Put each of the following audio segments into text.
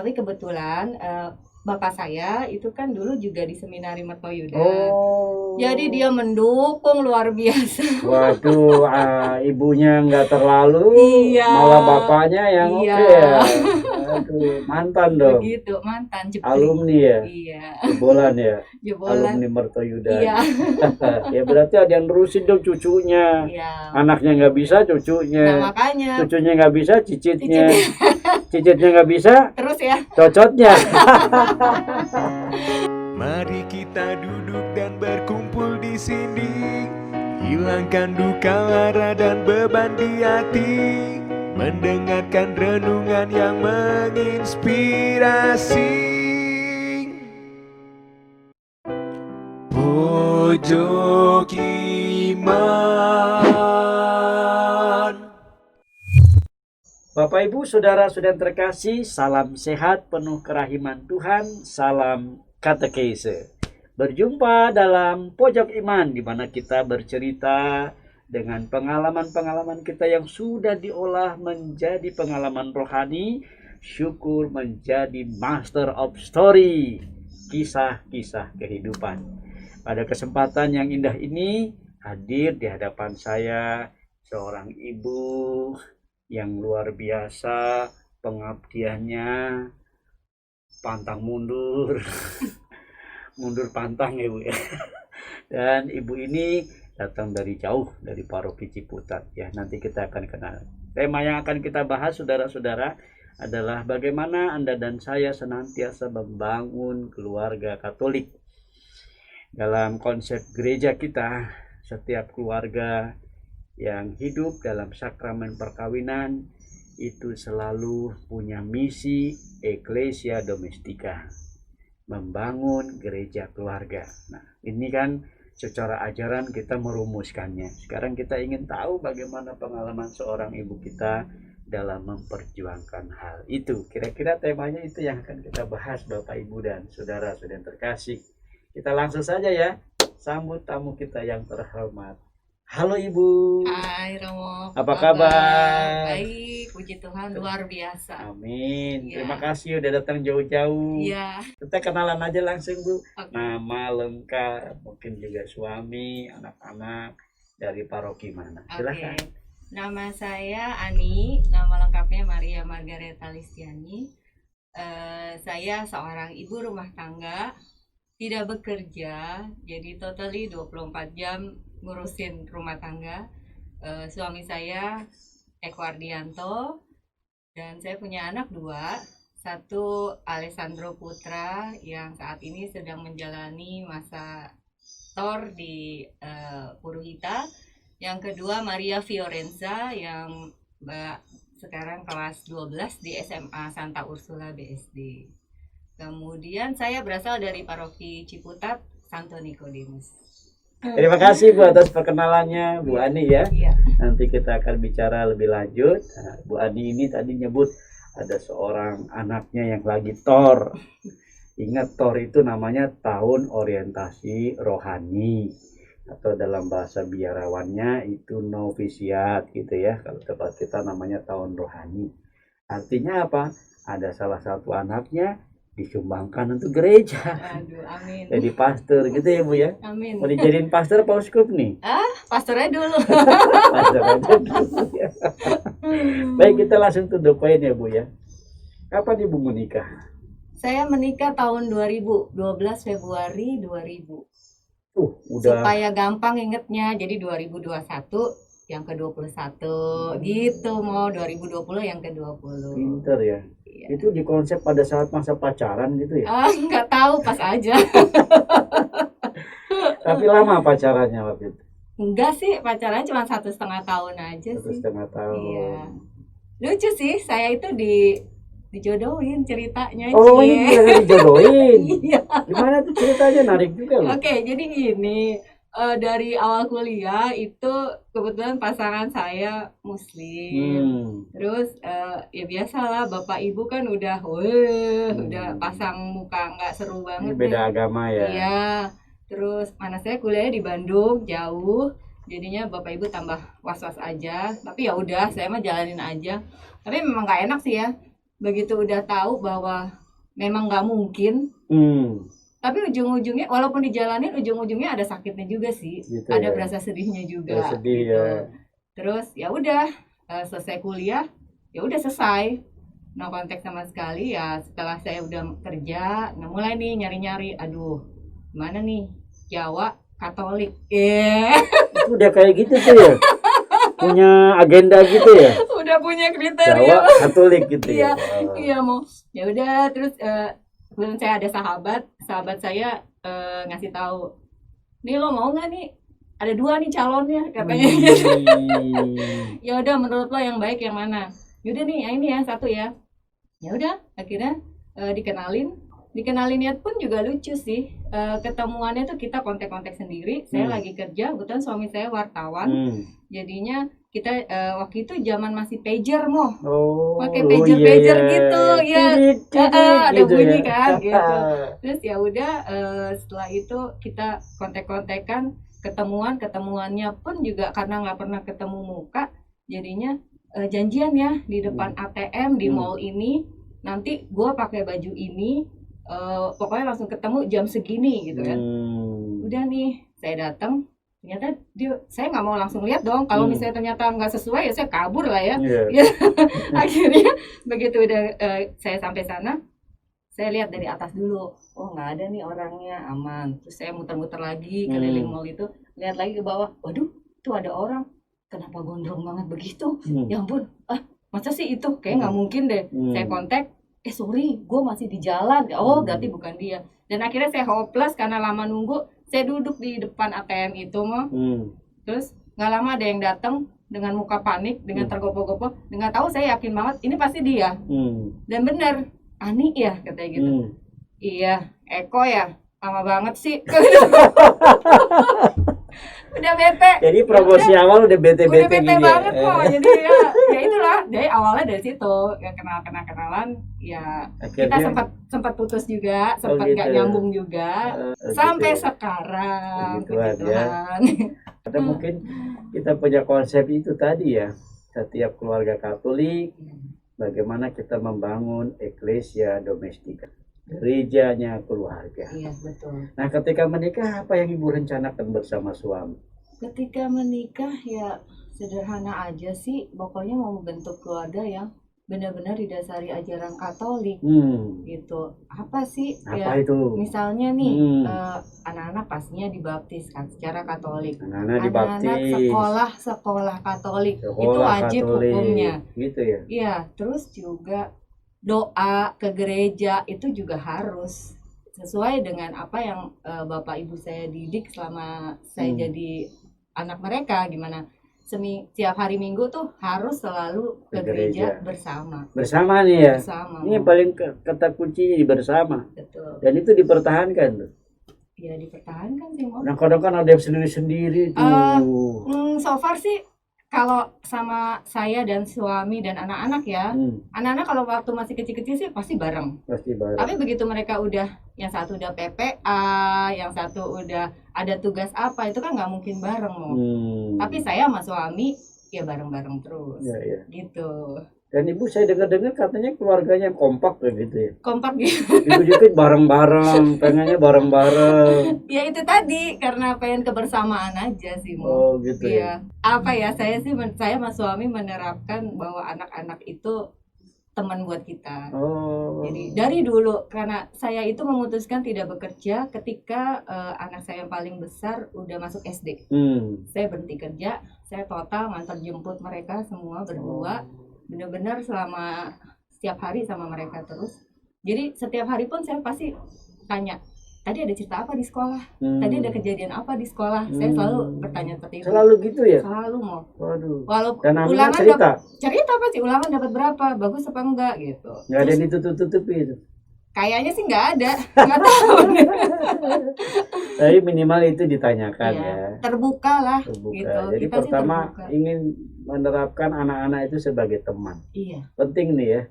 tapi kebetulan bapak saya itu kan dulu juga di Seminari Mertoyudan. Oh. Jadi dia mendukung luar biasa. Waduh, ibunya nggak terlalu, Iya. malah bapaknya yang Iya. oke ya. Aduh, mantan dong. Begitu, mantan jepri. Alumni ya. Iya. Jebolan ya. Jebolan. Alumni Mertoyudan. Iya. Ya berarti ada yang nerusin dong cucunya. Iya. Anaknya nggak bisa, cucunya. Nah, makanya. Cucunya nggak bisa, cicitnya. Cicitnya nggak bisa, terus ya. cocotnya. Mari kita duduk dan berkumpul di sini, hilangkan duka lara dan beban di hati, mendengarkan renungan yang menginspirasi. Pojok Iman. Bapak Ibu Saudara-saudara terkasih, salam sehat penuh kerahiman Tuhan, salam katekese. Berjumpa dalam Pojok Iman di mana kita bercerita dengan pengalaman-pengalaman kita yang sudah diolah menjadi pengalaman rohani, syukur menjadi master of story, kisah-kisah kehidupan. Pada kesempatan yang indah ini hadir di hadapan saya seorang ibu yang luar biasa pengabdiannya, pantang mundur mundur pantang ya Bu ya. Dan ibu ini datang dari jauh, dari paroki Ciputat ya. Nanti kita akan kenal. Tema yang akan kita bahas saudara-saudara adalah bagaimana Anda dan saya senantiasa membangun keluarga Katolik. Dalam konsep gereja kita, setiap keluarga yang hidup dalam sakramen perkawinan itu selalu punya misi Ecclesia Domestica, membangun gereja keluarga. Nah, ini kan secara ajaran kita merumuskannya. Sekarang kita ingin tahu bagaimana pengalaman seorang ibu kita dalam memperjuangkan hal itu. Kira-kira temanya itu yang akan kita bahas Bapak Ibu dan saudara-saudara terkasih. Kita langsung saja ya, sambut tamu kita yang terhormat. Halo Ibu. Hai Romo. Apa kabar? Baik, puji Tuhan, luar biasa. Amin. Ya. Terima kasih udah datang jauh-jauh. Iya. Kita kenalan aja langsung Bu. Okay. Nama lengkap, mungkin juga suami, anak-anak, dari paroki mana? Silakan. Okay. Nama saya Ani, nama lengkapnya Maria Margareta Listiani. Saya seorang ibu rumah tangga, tidak bekerja, jadi totally 24 jam ngurusin rumah tangga. Suami saya Eko Ardianto, dan saya punya anak 2. Satu Alessandro Putra yang saat ini sedang menjalani masa TOR di Puruhita. Yang kedua Maria Fiorenza yang sekarang kelas 12 di SMA Santa Ursula BSD. Kemudian saya berasal dari paroki Ciputat Santo Nikodemus. Terima kasih Bu atas perkenalannya Bu Ani ya. Iya. Nanti kita akan bicara lebih lanjut. Nah, Bu Ani ini tadi nyebut ada seorang anaknya yang lagi TOR. Ingat TOR itu namanya tahun orientasi rohani, atau dalam bahasa biarawannya itu novisiat gitu ya. Kalau tempat kita namanya tahun rohani. Artinya apa? Ada salah satu anaknya disumbangkan untuk gereja. Aduh, amin. Jadi pastor gitu ya Bu ya. Amin. Mau dijadiin pastor apa uskup nih? Pastornya dulu. Pastor aja dulu ya. Baik, kita langsung to the point ya Bu ya. Kapan Ibu menikah? Saya menikah tahun 2000, 12 Februari 2000. Udah. Supaya gampang ingetnya, jadi 2021 yang ke-21 gitu, mau 2020 yang ke-20. Pinter ya. Iya. Itu di konsep pada saat masa pacaran gitu ya? Nggak tahu, pas aja. Tapi lama pacarannya waktu itu? Enggak sih, pacaran cuma 1,5 tahun aja sih. 1,5 tahun. Iya. Lucu sih, saya itu dijodohin ceritanya. Oh, ini juga dijodohin. Iya. Gimana tuh ceritanya, narik juga loh. Oke, jadi gini, dari awal kuliah itu kebetulan pasangan saya Muslim. Terus ya biasalah bapak ibu kan udah pasang muka nggak seru banget. Ini beda agama ya. Iya. Terus mana saya kuliahnya di Bandung jauh, jadinya bapak ibu tambah was-was aja. Tapi ya udah, saya mah jalanin aja. Tapi memang nggak enak sih ya. begitu udah tahu bahwa memang nggak mungkin, tapi ujung-ujungnya walaupun dijalanin ujung-ujungnya ada sakitnya juga sih, Gitu ada ya. berasa sedihnya juga Sedih gitu. ya. Terus ya udah selesai kuliah, ya udah selesai, no kontak sama sekali. Ya setelah saya udah kerja, nah mulai nih nyari-nyari, aduh mana nih Jawa Katolik, Itu udah kayak gitu tuh ya. Punya agenda gitu ya. udah punya Jawa kriteria. Katolik gitu ya. Iya, Wah. iya mau. Ya udah terus kemudian saya ada sahabat saya ngasih tahu, nih lo mau nggak nih? Ada 2 nih calonnya katanya gitu. Ya udah menurut lo yang baik yang mana? Yaudah nih, yang ini ya satu ya. Ya udah akhirnya dikenalin pun juga lucu sih. Ketemuannya tuh kita kontak-kontak sendiri. Saya lagi kerja, kebetulan suami saya wartawan. Jadinya kita waktu itu zaman masih pager mo. Pakai pager gitu ya. Ada gitu bunyi ya. kan gitu. Terus ya udah setelah itu kita kontak-kontakan, ketemuannya pun juga karena nggak pernah ketemu muka, jadinya janjian ya di depan ATM di mall ini, nanti gua pakai baju ini, pokoknya langsung ketemu jam segini gitu kan. Udah nih saya datang, ternyata saya nggak mau langsung lihat dong, kalau misalnya ternyata nggak sesuai ya saya kabur lah ya. Akhirnya begitu udah saya sampai sana, saya lihat dari atas dulu, oh nggak ada nih orangnya, aman. Terus saya muter-muter lagi keliling mall itu, lihat lagi ke bawah, waduh itu ada orang, kenapa gondrong banget begitu? Ya ampun, masa sih itu, kayak nggak mungkin deh. Saya kontak, sorry, gue masih di jalan. Oh berarti bukan dia. Dan akhirnya saya hopeless karena lama nunggu, saya duduk di depan ATM itu mah. Terus nggak lama ada yang datang dengan muka panik, dengan tergopoh-gopoh, dengan tahu saya yakin banget ini pasti dia. Dan benar, Ani ya katanya gitu. Iya, Eko ya, lama banget sih. Udah bete. Jadi promosi awal udah bete-bete Udah bete gini banget ya. kok. Jadi ya itulah. Jadi awalnya dari situ ya kenalan. Ya kita Akhirnya, sempat putus juga, sempat gitu. nggak nyambung juga. Sampai sekarang. Begitu aja. Tuhan. Atau mungkin kita punya konsep itu tadi ya, setiap keluarga Katolik bagaimana kita membangun eklesia domestika, gerejanya keluarga. Iya betul. Nah, ketika menikah apa yang ibu rencanakan bersama suami? Ketika menikah ya sederhana aja sih, pokoknya mau membentuk keluarga yang benar-benar didasari ajaran Katolik gitu. Apa sih? Apa Ya, itu? misalnya nih anak-anak pastinya dibaptis kan secara Katolik. Anak-anak Anak-anak dibaptis. sekolah Katolik itu Sekolah wajib Katolik. hukumnya. Gitu ya. Iya, terus juga doa ke gereja itu juga harus sesuai dengan apa yang Bapak Ibu saya didik selama saya jadi anak mereka, gimana tiap hari Minggu tuh harus selalu ke gereja bersama. Bersama nih ya. Bersama. Ini yang paling kata kuncinya di bersama. Betul. Dan itu dipertahankan tuh. Ya dipertahankan sih, Mo. Nah, kadang kan ada yang sendiri-sendiri tuh. So far sih kalau sama saya dan suami dan anak-anak ya, anak-anak kalau waktu masih kecil-kecil sih pasti bareng. Pasti bareng. Tapi begitu mereka udah, yang satu udah PPA, yang satu udah ada tugas apa, itu kan nggak mungkin bareng Mo. Tapi saya sama suami ya bareng-bareng terus. Ya. Gitu. Dan ibu saya dengar-dengar katanya keluarganya kompak gitu ya. Kompak gitu. Dikit-dikit bareng-bareng, pengennya bareng-bareng. Ya itu tadi karena pengen kebersamaan aja sih Mo. Oh gitu ya. Iya. Apa ya, saya sama suami menerapkan bahwa anak-anak itu teman buat kita. Oh. Jadi dari dulu karena saya itu memutuskan tidak bekerja ketika anak saya yang paling besar udah masuk SD. Saya berhenti kerja, saya total ngantar jemput mereka semua berdua. Benar-benar selama setiap hari sama mereka terus. Jadi setiap hari pun saya pasti tanya, tadi ada cerita apa di sekolah? Tadi ada kejadian apa di sekolah? Saya selalu bertanya seperti itu. Selalu gitu ya? Selalu Mo. Waduh. Walaupun Dan namanya ulangan cerita apa sih? Ulangan dapat berapa? Bagus apa enggak gitu. Nggak ada yang ditutup-tutupi itu. Kayaknya sih nggak ada. Nggak tahu. Tapi minimal itu ditanyakan Iya, ya. Terbuka lah. Terbuka. Gitu. Jadi Kita sih pertama terbuka. ingin menerapkan anak-anak itu sebagai teman. Iya. Penting nih ya.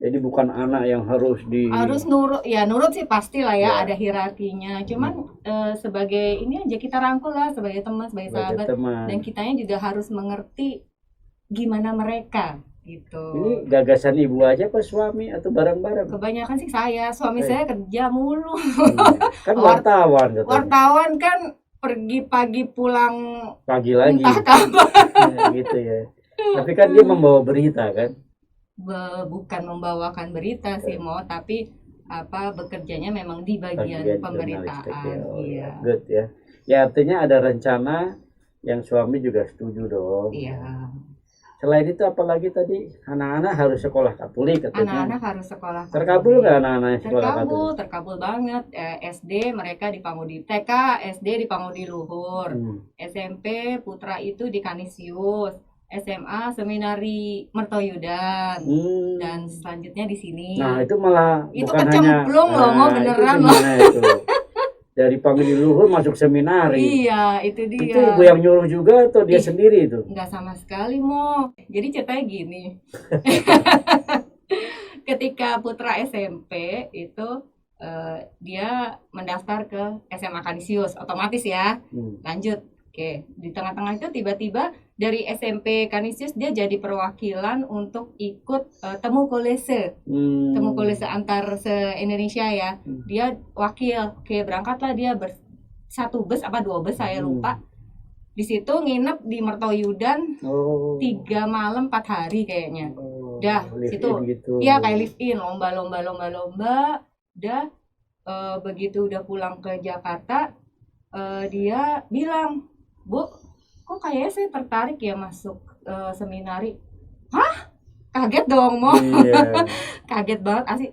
Jadi bukan anak yang harus Harus nurut, ya nurut sih pasti lah ya, Ya. ada hierarkinya. Cuman sebagai ini aja kita rangkul lah sebagai teman, sebagai sahabat. teman. Dan kitanya juga harus mengerti gimana mereka gitu. Ini gagasan ibu aja apa suami atau bareng-bareng? Kebanyakan sih suami saya kerja mulu. Kan wartawan katanya. Wartawan kan pergi pagi pulang Pagi lagi. entah kapan. Ya, gitu ya. Tapi kan dia membawa berita kan? Bukan membawakan berita sih tapi bekerjanya memang di bagian pemberitaan. jurnalistik ya. Iya. Good ya. Ya artinya ada rencana yang suami juga setuju dong. Iya. Selain itu apalagi tadi anak-anak harus sekolah Katolik katanya. Anak-anak harus sekolah Katolik. Terkabul nggak anak-anak yang sekolah Katolik? Terkabul banget. SD mereka di Pangudi TK, SD di Pangudi Luhur, SMP Putra itu di Kanisius, SMA Seminari Mertoyudan, dan selanjutnya di sini. Nah itu malah itu bukan kecemplung hanya, loh, mau beneran itu loh. itu. Dari Pangudi Luhur masuk seminari. Iya, itu dia. Itu ibu yang nyuruh juga atau dia sendiri itu? Enggak sama sekali, Mo. Jadi ceritanya gini. Ketika Putra SMP itu dia mendaftar ke SMA Kanisius, otomatis ya. Lanjut. Oke, di tengah-tengah itu tiba-tiba dari SMP Kanisius dia jadi perwakilan untuk ikut temu kolese. Temu kolese antar se-Indonesia ya. Dia wakil. Oke, berangkatlah dia satu bus apa 2 bus saya lupa. Di situ nginep di Mertoyudan 3 malam 4 hari kayaknya. Dah, situ. Gitu. Iya, kayak live in, lomba. Dah begitu udah pulang ke Jakarta, dia bilang, "Bu, kok kayaknya saya tertarik ya masuk seminari." Hah? Kaget dong, Mo. Iya. Kaget banget asli.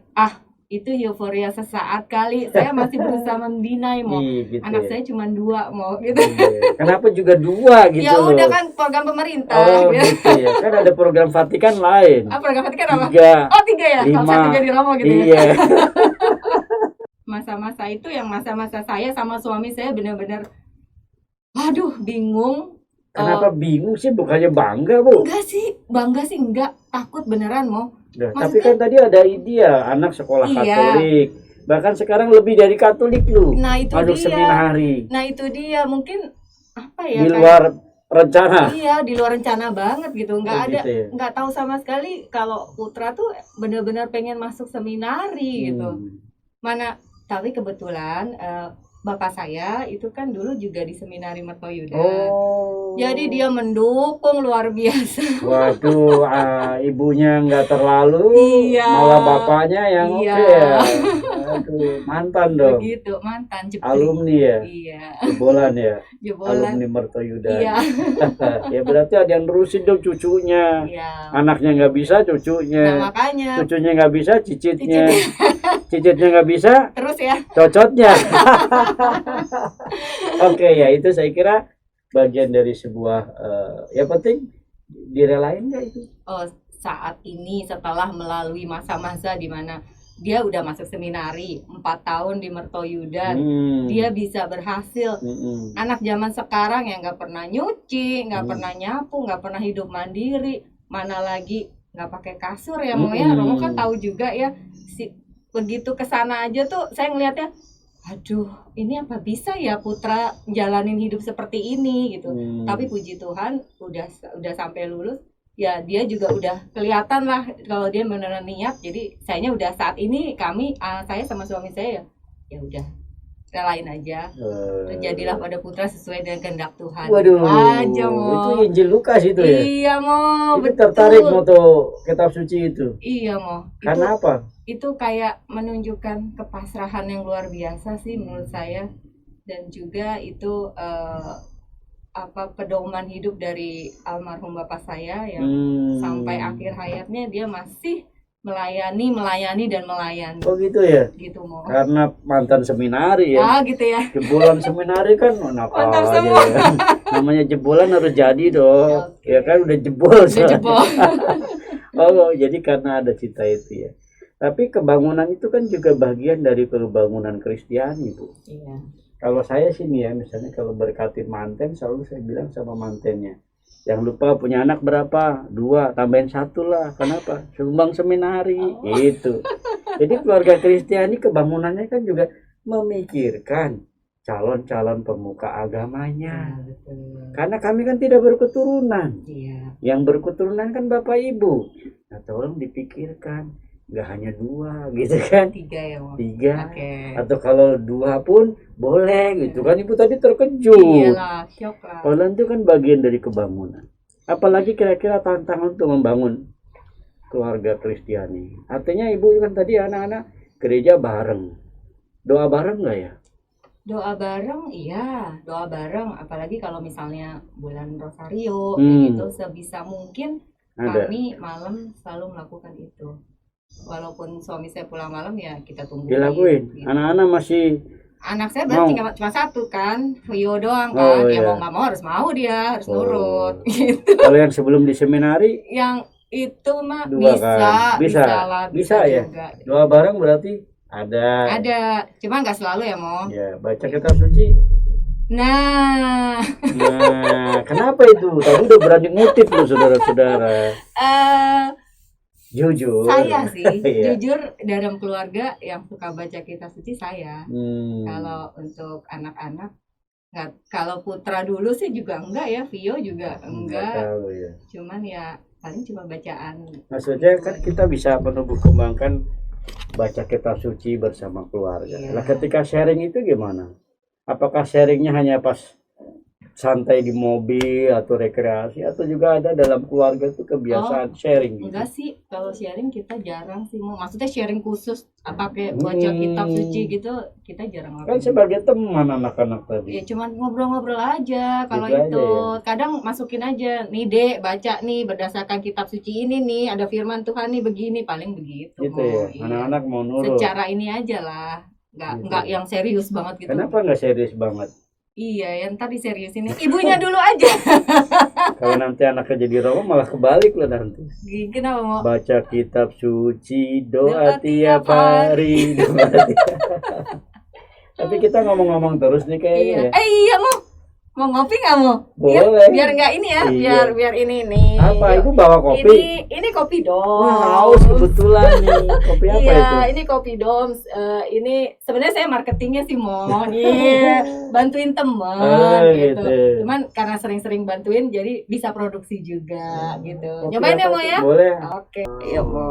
Itu euforia sesaat kali. Saya masih berusaha mendinai, Mo. Gitu. Anak saya cuma 2, Mo, gitu. Iya. Kenapa juga 2 gitu Ya loh? udah kan program pemerintah. Oh gitu ya. Kan ada program Vatikan lain. Program Vatikan apa? 3. Oh 3 ya? Kalau saya 3 di Romo gitu ya. Iya. Masa-masa itu yang masa-masa saya sama suami saya benar-benar aduh bingung. Kenapa bingung sih? Bukannya bangga, Bu? Enggak sih, bangga sih enggak, takut beneran, Mo. Nah, tapi kan tadi ada dia anak sekolah Katolik. Bahkan sekarang lebih dari Katolik lu. Nah, itu masuk dia. seminari. Nah, itu dia mungkin apa ya? Di luar rencana. Iya, di luar rencana banget gitu. Enggak ada, gitu ya? enggak tahu sama sekali kalau Putra tuh benar-benar pengen masuk seminari gitu. Mana tapi kebetulan bapak saya itu kan dulu juga di seminari Mertoyudan. Jadi dia mendukung luar biasa. Waduh, ibunya nggak terlalu, Iya. malah bapaknya yang Iya. oke ya. Aduh, mantan dong. Begitu, mantan jepri. Alumni ya. Iya. Jebolan ya. Jebolan. Alumni Mertoyudan. Iya. Ya berarti ada yang nerusin dong cucunya. Iya. Anaknya nggak bisa, cucunya. Nah, makanya Cucunya nggak bisa, cicitnya. Cicitnya nggak bisa, terus ya. cocotnya. Oke ya, itu saya kira bagian dari sebuah yang penting direlain nggak itu? Saat ini setelah melalui masa-masa di mana dia udah masuk seminari 4 tahun di Mertoyudan, dia bisa berhasil. Anak zaman sekarang yang nggak pernah nyuci, nggak pernah nyapu, nggak pernah hidup mandiri, mana lagi nggak pakai kasur ya, Mo ya. Romo kan tahu juga ya, begitu kesana aja tuh saya ngelihatnya, aduh ini apa bisa ya Putra jalanin hidup seperti ini gitu. Tapi puji Tuhan udah sampai lulus ya, dia juga udah kelihatan lah kalau dia beneran niat. Jadi sayanya udah saat ini saya sama suami saya ya udah relain aja. Terjadilah pada Putra sesuai dengan kehendak Tuhan. Waduh, aja, Mo. itu Injil Lukas itu ya? Iya, Mo. Itu Betul. tertarik moto kitab suci itu? Iya, Mo. Karena apa? Itu kayak menunjukkan kepasrahan yang luar biasa sih menurut saya. Dan juga itu pedoman hidup dari almarhum bapak saya yang sampai akhir hayatnya dia masih melayani dan melayani. Oh gitu ya? Gitu, Mo. Karena mantan seminari ya? Gitu ya. Jebolan seminari kan enak Mantap aja semua. ya. Namanya jebolan harus jadi dong. Oke. Ya kan udah jebol. Udah jebol. Oh jadi karena ada cita itu ya. Tapi kebangunan itu kan juga bagian dari kebangunan Kristiani, Bu. Iya. Kalau saya sih nih ya, misalnya kalau berkati manten, selalu saya bilang sama mantennya, jangan lupa punya anak berapa? 2, tambahin 1 lah. Kenapa? Sumbang seminari. Gitu. Jadi keluarga Kristiani kebangunannya kan juga memikirkan calon-calon pemuka agamanya. betul. Karena kami kan tidak berketurunan. Iya. Yang berketurunan kan Bapak Ibu. Nah, tolong dipikirkan, nggak hanya 2 gitu kan, 3 ya, Mo. 3. Oke. Atau kalau 2 pun boleh gitu kan. Ibu tadi terkejut. Iyalah, syok lah. Kalau itu kan bagian dari kebangunan. Apalagi kira-kira tantangan untuk membangun keluarga Kristiani. Artinya ibu kan tadi anak-anak gereja bareng. Doa bareng nggak ya? Doa bareng, iya, doa bareng. Apalagi kalau misalnya bulan Rosario, Hmm. gitu, sebisa mungkin Ada. kami malam selalu melakukan itu. Walaupun suami saya pulang malam ya kita tungguin. Dilakuin. gitu. Anak-anak masih Anak saya berarti cuma 1 kan, Vio doang kan. Oh, Ya iya. mau nggak mau harus mau dia, harus Oh. nurut. Gitu. kalau yang sebelum di seminari Yang itu mah 2 bisa, kan. Bisa. lah, Bisa ya? juga. doa bareng berarti ada. Ada, cuma nggak selalu ya, Mo. Ya, baca kitab suci. Nah, Nah, kenapa itu? Tadi udah berani ngutip loh saudara-saudara. eh Jujur. saya sih Iya. jujur dalam keluarga yang suka baca kitab suci saya. Hmm. Kalau untuk anak-anak nggak, kalau putra dulu sih juga enggak ya, Vio juga Nggak enggak. tahu ya. Cuman ya paling cuma bacaan. Maksudnya kan kita bisa menumbuh kembangkan baca kitab suci bersama keluarga. Iya. Lah ketika sharing itu gimana? Apakah sharingnya hanya pas santai di mobil atau rekreasi, atau juga ada dalam keluarga itu kebiasaan sharing gitu? Enggak sih, kalau sharing kita jarang sih, mau maksudnya sharing khusus pakai baca kitab suci gitu kita jarang Kan lakuin. sebagai teman anak-anak tadi. Ya cuman ngobrol-ngobrol aja kalau Gitu itu. aja ya? Kadang masukin aja, nih Dek, baca nih berdasarkan kitab suci ini nih, ada firman Tuhan nih begini, paling begitu. Gitu Mo. ya. Iya. Anak-anak mau nurut. Secara ini aja lah. Gitu. Enggak yang serius banget gitu. Kenapa nggak serius banget? Iya, yang tadi serius ini ibunya dulu aja. Kalau nanti anaknya jadi romo malah kebalik lah nanti. Kenapa mau? Baca kitab suci, Doa doa tiap tiap hari. Doa Tapi kita ngomong-ngomong terus nih kayaknya Iya. ya. Iya mau ngopi nggak mau? Boleh. Biar nggak ini ya, Iya. biar ini nih. Apa? Ibu bawa kopi? Ini kopi dong. Wah, haus kebetulan nih. Kopi apa Iya, itu? ini kopi dom. Ini sebenarnya saya marketingnya sih mau, iya, bantuin temen Oh, gitu. gitu. Cuman karena sering-sering bantuin, jadi bisa produksi juga gitu. Kopi Nyobain ya apa Mo tuh? ya? Boleh. Oke, iya Mo.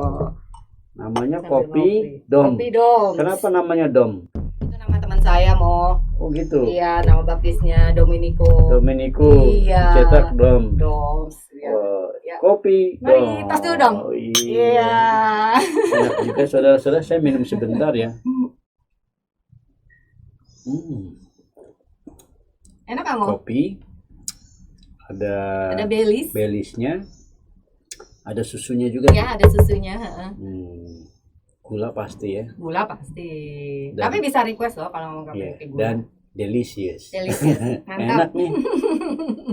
Namanya Sambil kopi ngopi. dom. Kopi dom. Kenapa namanya dom? Itu nama teman saya Mo. Oh gitu. Iya, nama baptisnya Dominico. Domenico. Iya. Cetak dom. Doms. Ya. Wah, Ya. kopi Mari, dom. tas dulu dong. Oh, iya. Iya. Enak juga saudara-saudara, saya minum sebentar ya. Enak nggak Mo? Kopi. Ada Ada Baileys. Baileysnya. Ada susunya juga. Ya, ada susunya. heeh. Gula pasti ya. Gula pasti. Dan- Tapi bisa request loh kalau mau nggak Iya. pakai gula. Dan delicious. Delicious. Mantap. Enak nih.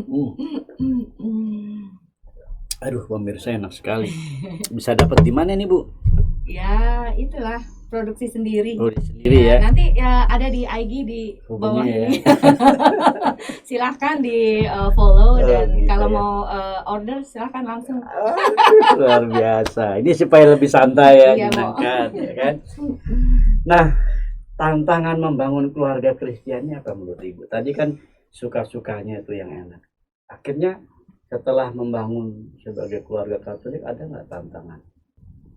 Hmm. Hmm. Aduh, pemirsa enak sekali. Bisa dapat di mana nih, Bu? Ya, itulah produksi sendiri. Oh, di sendiri ya. Nanti ya ada di IG di bawah Hubungi ya. ini. Silahkan di follow Oh, dan gitu kalau ya. mau order silahkan langsung. Aduh, luar biasa. Ini supaya lebih santai ya, Iya, Bu. menyenangkan, ya kan? Nah, tantangan membangun keluarga Kristiani apa menurut Ibu? Tadi kan suka-sukanya itu yang enak. Akhirnya setelah membangun sebagai keluarga Katolik ada nggak tantangan?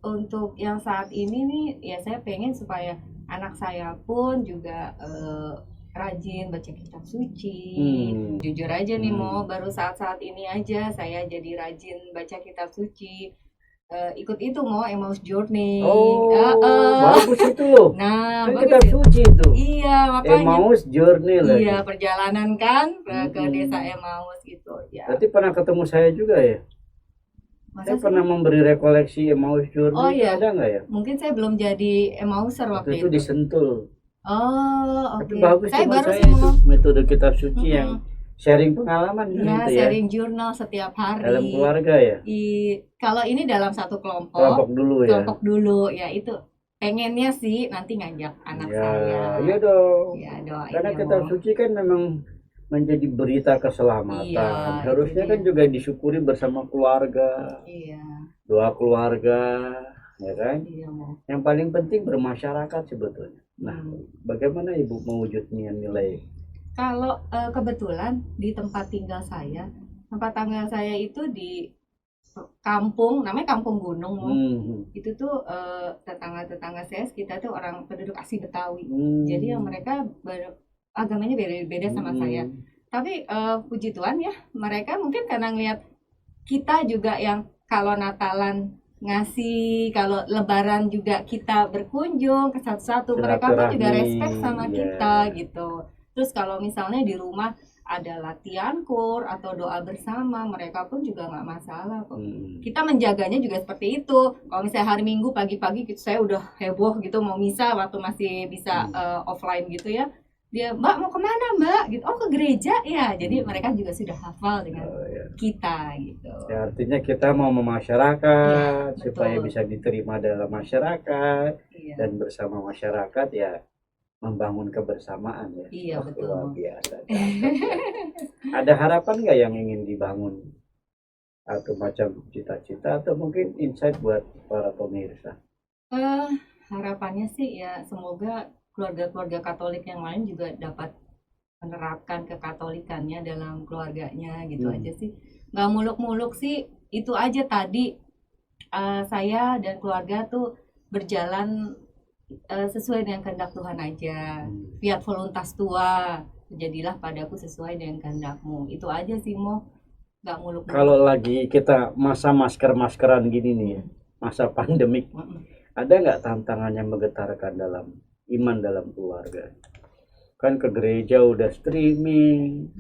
Untuk yang saat ini nih, ya saya pengen supaya anak saya pun juga rajin baca kitab suci. Jujur aja nih Mo, baru saat-saat ini aja saya jadi rajin baca kitab suci. Ikut itu Mo, Emmaus Journey. Oh, bagus itu loh. Nah, Kan bagus kitab ya. suci itu. Iya, makanya. Emmaus Journey lagi. Iya, perjalanan kan ke Hmm. desa Emmaus gitu. Ya. Berarti pernah ketemu saya juga ya? Masa Saya sih? pernah memberi rekoleksi Emmaus Journey. Oh, itu iya. ada nggak ya? Mungkin saya belum jadi Emmauser waktu Waktu itu itu. disentul. Oh, Tapi oke. bagus Saya teman baru saya sih itu Mo. metode kitab suci Mm-mm. yang sharing pengalaman Ya, gitu ya. sharing jurnal setiap hari. Dalam keluarga ya. Kalau ini dalam satu kelompok Kelompok dulu ya. kelompok dulu ya, itu pengennya sih nanti ngajak anak Ya, saya. iya dong. Ya, doain Karena ya, kitab Mo. suci kan memang menjadi berita keselamatan. Iya, Harusnya itu kan dia. juga disyukuri bersama keluarga, Iya. doa keluarga, ya kan? Iya, Mo. Yang paling penting bermasyarakat sebetulnya. Nah, bagaimana Ibu mewujudnya nilai? Kalau kebetulan di tempat tinggal saya itu di kampung, namanya Kampung Gunung, Mo. Itu tuh tetangga-tetangga saya kita tuh orang penduduk asli Betawi. Jadi yang mereka agamanya beda-beda sama saya. Tapi puji Tuhan ya, mereka mungkin karena ngeliat kita juga yang kalau Natalan ngasih, kalau Lebaran juga kita berkunjung ke satu-satu, mereka pun juga respect sama kita gitu. Terus kalau misalnya di rumah ada latihan kur atau doa bersama, mereka pun juga nggak masalah kok. Kita menjaganya juga seperti itu. Kalau misalnya hari Minggu pagi-pagi saya udah heboh gitu mau misa waktu masih bisa offline gitu ya. Dia, Mbak mau kemana Mbak? Gitu. Oh, ke gereja ya. Jadi mereka juga sudah hafal dengan kita gitu. Ya, artinya kita mau memasyarakat Ya, supaya betul. bisa diterima dalam masyarakat Iya. dan bersama masyarakat ya membangun kebersamaan ya. Iya, Wah, betul. luar biasa. Ada harapan nggak yang ingin dibangun atau macam cita-cita atau mungkin insight buat para pemirsa? Harapannya sih ya semoga keluarga-keluarga Katolik yang lain juga dapat menerapkan kekatolikannya dalam keluarganya gitu aja sih. Nggak muluk-muluk sih, itu aja tadi saya dan keluarga tuh berjalan sesuai dengan kehendak Tuhan aja. Fiat voluntas tua, jadilah padaku sesuai dengan kehendakmu. Itu aja sih, Mo. Nggak muluk-muluk. Kalau lagi kita masa masker-maskeran gini nih ya, masa pandemik, ada nggak tantangan yang menggetarkan dalam iman dalam keluarga? Kan ke gereja udah streaming,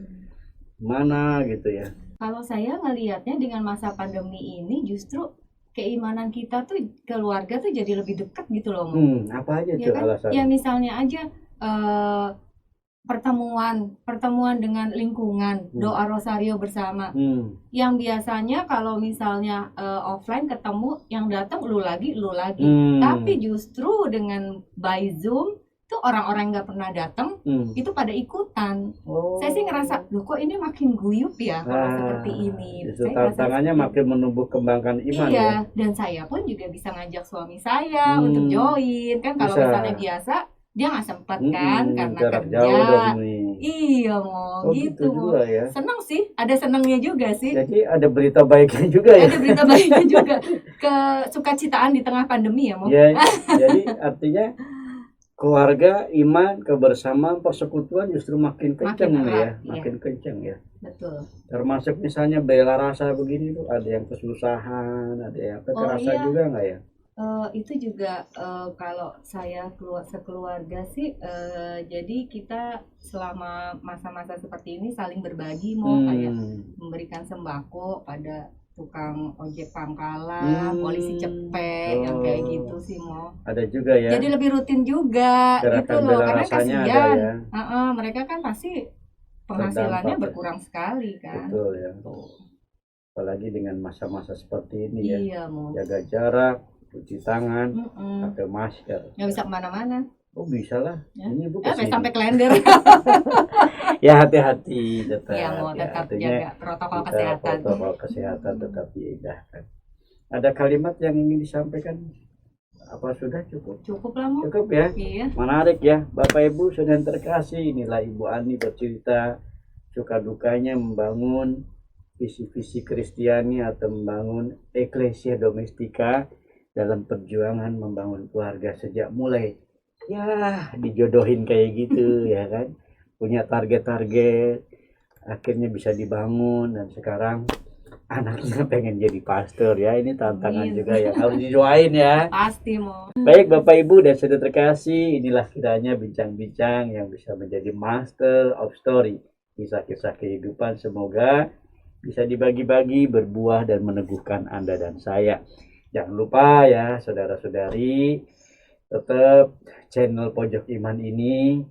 mana gitu ya. Kalau saya ngelihatnya dengan masa pandemi ini justru keimanan kita tuh keluarga tuh jadi lebih dekat gitu loh, Mo. Apa aja Ya tuh kan? alasannya? Ya misalnya aja pertemuan dengan lingkungan, doa rosario bersama. Yang biasanya kalau misalnya offline ketemu, yang datang lu lagi. Tapi justru dengan by Zoom tuh orang-orang nggak pernah datang itu pada ikutan. Saya sih ngerasa, loh kok ini makin guyup ya kalau seperti ini. Itu Saya ngerasa tantangannya seperti makin menumbuh kembangkan iman iya, ya. dan saya pun juga bisa ngajak suami saya untuk join kan. Kalau Bisa. misalnya biasa dia nggak sempet kan karena jarak kerja. jauh dong nih. Iya, Mo, gitu gitu, Mo. juga ya. Seneng sih, ada senengnya juga sih. Jadi ada berita baiknya juga ya. Ada berita baiknya juga, kesukacitaan di tengah pandemi ya, Mo. Ya, jadi artinya keluarga, iman, kebersamaan, persekutuan justru makin kenceng Makin ya, erat, makin kenceng ya. Betul. Termasuk misalnya bela rasa begini tuh, ada yang kesusahan, ada yang kekerasan iya. juga nggak ya? Itu juga kalau saya sekeluarga sih, jadi kita selama masa-masa seperti ini saling berbagi, Mo, kayak memberikan sembako pada tukang ojek pangkalan, polisi cepet, yang kayak gitu sih, Mo. Ada juga ya. Jadi lebih rutin juga Gerakan gitu loh, bela karena rasanya ada kasihan. ya. Mereka kan pasti penghasilannya Terdampak ya. berkurang sekali kan. Betul ya. Apalagi dengan masa-masa seperti ini ya. Iya, Mo. Jaga jarak, cuci tangan, pakai masker. Nggak bisa kemana-mana. Oh bisa lah. Ya. Ini bukan Sampai kalender. Ya hati-hati tetap. Iya, Mo, tetap artinya jaga protokol kita kesehatan. protokol kesehatan tetap diindahkan. Ada kalimat yang ingin disampaikan? Apa sudah cukup? Cukup lah, Mo. Cukup ya. Iya. Menarik ya, Bapak Ibu saudara terkasih. Inilah Ibu Ani bercerita suka dukanya membangun visi-visi Kristiani atau membangun Ecclesia Domestika dalam perjuangan membangun keluarga sejak mulai ya dijodohin kayak gitu ya kan, punya target-target, akhirnya bisa dibangun dan sekarang anaknya pengen jadi pastor ya. Ini tantangan juga ya, harus didoain ya. Pasti, Mo. Baik Bapak Ibu dan saudara terkasih, inilah kiranya bincang-bincang yang bisa menjadi master of story, kisah-kisah kehidupan, semoga bisa dibagi-bagi, berbuah dan meneguhkan Anda dan saya. Jangan lupa ya saudara-saudari, tetap channel Pojok Iman ini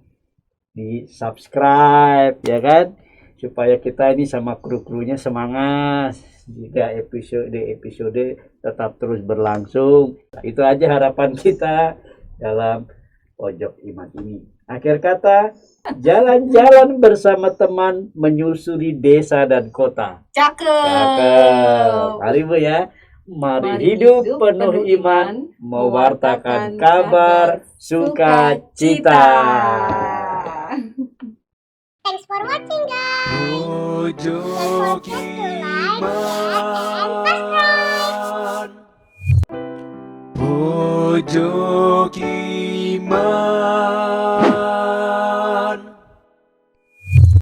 di subscribe ya kan, supaya kita ini sama kru-krunya semangat jika episode tetap terus berlangsung. Nah, itu aja harapan kita dalam Pojok Iman ini. Akhir kata, jalan-jalan bersama teman menyusuri desa dan kota. Cakep. Cakep. Mari Bu ya. Mari hidup penuh iman, mewartakan kabar sukacita. Thanks for watching, guys. Pojok Iman. Pojok Iman.